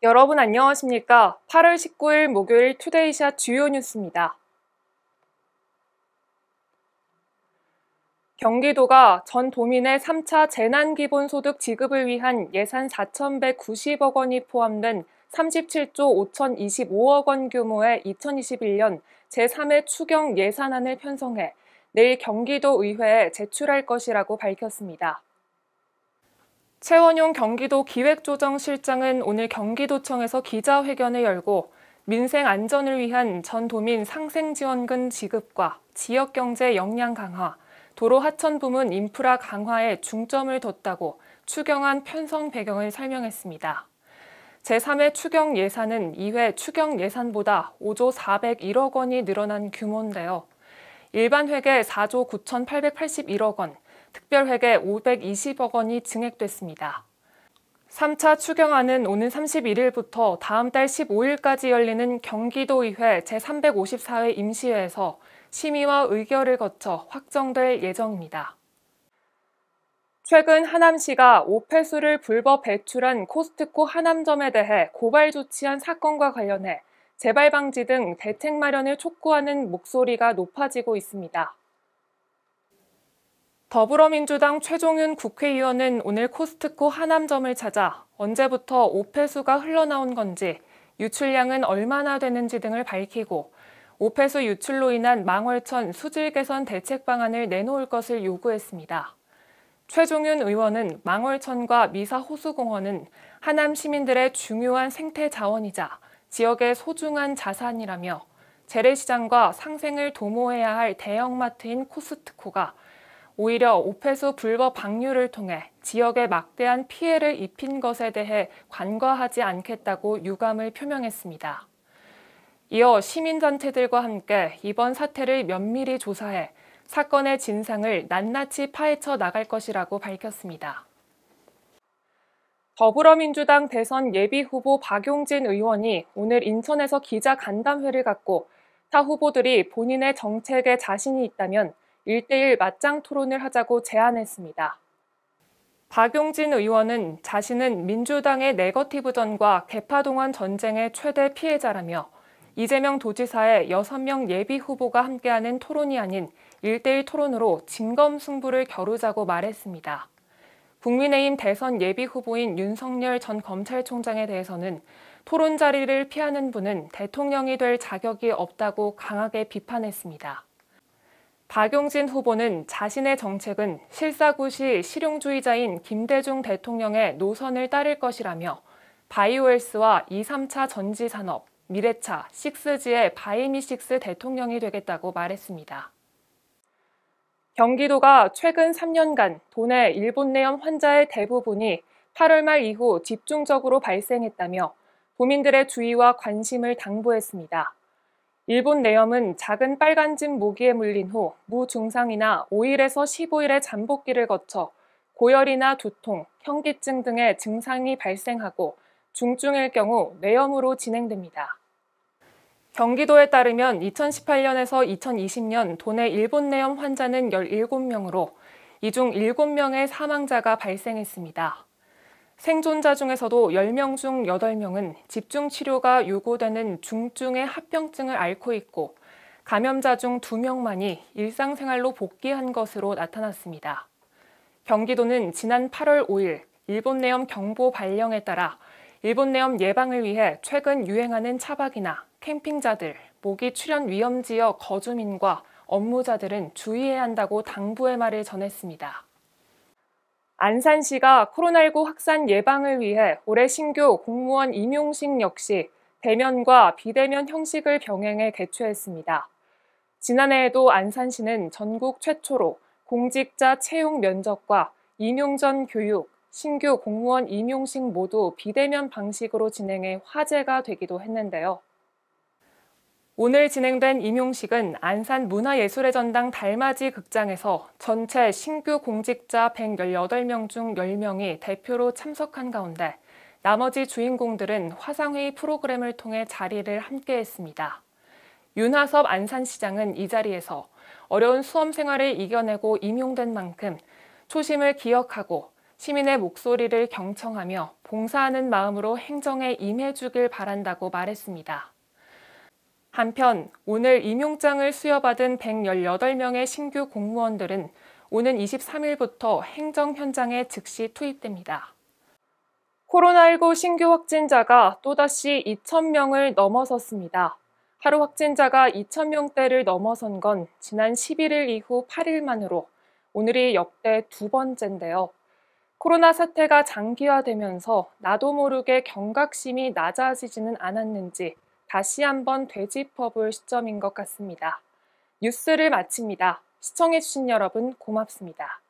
여러분 안녕하십니까? 8월 19일 목요일 투데이샷 주요 뉴스입니다. 경기도가 전 도민의 3차 재난기본소득 지급을 위한 예산 4,190억 원이 포함된 37조 5,025억 원 규모의 2021년 제3회 추경 예산안을 편성해 내일 경기도 의회에 제출할 것이라고 밝혔습니다. 최원용 경기도 기획조정실장은 오늘 경기도청에서 기자회견을 열고 민생 안전을 위한 전 도민 상생지원금 지급과 지역경제 역량 강화, 도로 하천 부문 인프라 강화에 중점을 뒀다고 추경안 편성 배경을 설명했습니다. 제3회 추경 예산은 2회 추경 예산보다 5조 401억 원이 늘어난 규모인데요. 일반 회계 4조 9,881억 원, 특별회계 520억 원이 증액됐습니다. 3차 추경안은 오는 31일부터 다음 달 15일까지 열리는 경기도의회 제354회 임시회에서 심의와 의결을 거쳐 확정될 예정입니다. 최근 하남시가 오폐수를 불법 배출한 코스트코 하남점에 대해 고발 조치한 사건과 관련해 재발 방지 등 대책 마련을 촉구하는 목소리가 높아지고 있습니다. 더불어민주당 최종윤 국회의원은 오늘 코스트코 하남점을 찾아 언제부터 오폐수가 흘러나온 건지, 유출량은 얼마나 되는지 등을 밝히고 오폐수 유출로 인한 망월천 수질 개선 대책 방안을 내놓을 것을 요구했습니다. 최종윤 의원은 망월천과 미사호수공원은 하남 시민들의 중요한 생태 자원이자 지역의 소중한 자산이라며 재래시장과 상생을 도모해야 할 대형마트인 코스트코가 오히려 오폐수 불법 방류를 통해 지역에 막대한 피해를 입힌 것에 대해 관과하지 않겠다고 유감을 표명했습니다. 이어 시민단체들과 함께 이번 사태를 면밀히 조사해 사건의 진상을 낱낱이 파헤쳐 나갈 것이라고 밝혔습니다. 더불어민주당 대선 예비후보 박용진 의원이 오늘 인천에서 기자 간담회를 갖고 타 후보들이 본인의 정책에 자신이 있다면 1대1 맞짱 토론을 하자고 제안했습니다. 박용진 의원은 자신은 민주당의 네거티브전과 개파동원 전쟁의 최대 피해자라며 이재명 도지사의 6명 예비 후보가 함께하는 토론이 아닌 1대1 토론으로 진검승부를 겨루자고 말했습니다. 국민의힘 대선 예비 후보인 윤석열 전 검찰총장에 대해서는 토론 자리를 피하는 분은 대통령이 될 자격이 없다고 강하게 비판했습니다. 박용진 후보는 자신의 정책은 실사구시 실용주의자인 김대중 대통령의 노선을 따를 것이라며 바이오헬스와 2, 3차 전지산업, 미래차, 식스지의 바이미식스 대통령이 되겠다고 말했습니다. 경기도가 최근 3년간 도내 일본 내염 환자의 대부분이 8월 말 이후 집중적으로 발생했다며 도민들의 주의와 관심을 당부했습니다. 일본 내염은 작은 빨간집 모기에 물린 후 무증상이나 5일에서 15일의 잠복기를 거쳐 고열이나 두통, 현기증 등의 증상이 발생하고 중증일 경우 내염으로 진행됩니다. 경기도에 따르면 2018년에서 2020년 도내 일본 내염 환자는 17명으로 이 중 7명의 사망자가 발생했습니다. 생존자 중에서도 10명 중 8명은 집중치료가 요구되는 중증의 합병증을 앓고 있고 감염자 중 2명만이 일상생활로 복귀한 것으로 나타났습니다. 경기도는 지난 8월 5일 일본 내염 경보 발령에 따라 일본 내염 예방을 위해 최근 유행하는 차박이나 캠핑자들, 모기 출현 위험 지역 거주민과 업무자들은 주의해야 한다고 당부의 말을 전했습니다. 안산시가 코로나19 확산 예방을 위해 올해 신규 공무원 임용식 역시 대면과 비대면 형식을 병행해 개최했습니다. 지난해에도 안산시는 전국 최초로 공직자 채용 면접과 임용 전 교육, 신규 공무원 임용식 모두 비대면 방식으로 진행해 화제가 되기도 했는데요. 오늘 진행된 임용식은 안산 문화예술의 전당 달맞이 극장에서 전체 신규 공직자 118명 중 10명이 대표로 참석한 가운데 나머지 주인공들은 화상회의 프로그램을 통해 자리를 함께했습니다. 윤하섭 안산시장은 이 자리에서 어려운 수험 생활을 이겨내고 임용된 만큼 초심을 기억하고 시민의 목소리를 경청하며 봉사하는 마음으로 행정에 임해주길 바란다고 말했습니다. 한편 오늘 임용장을 수여받은 118명의 신규 공무원들은 오는 23일부터 행정 현장에 즉시 투입됩니다. 코로나19 신규 확진자가 또다시 2,000명을 넘어섰습니다. 하루 확진자가 2,000명대를 넘어선 건 지난 11일 이후 8일 만으로 오늘이 역대 두 번째인데요. 코로나 사태가 장기화되면서 나도 모르게 경각심이 낮아지지는 않았는지 다시 한번 되짚어볼 시점인 것 같습니다. 뉴스를 마칩니다. 시청해주신 여러분 고맙습니다.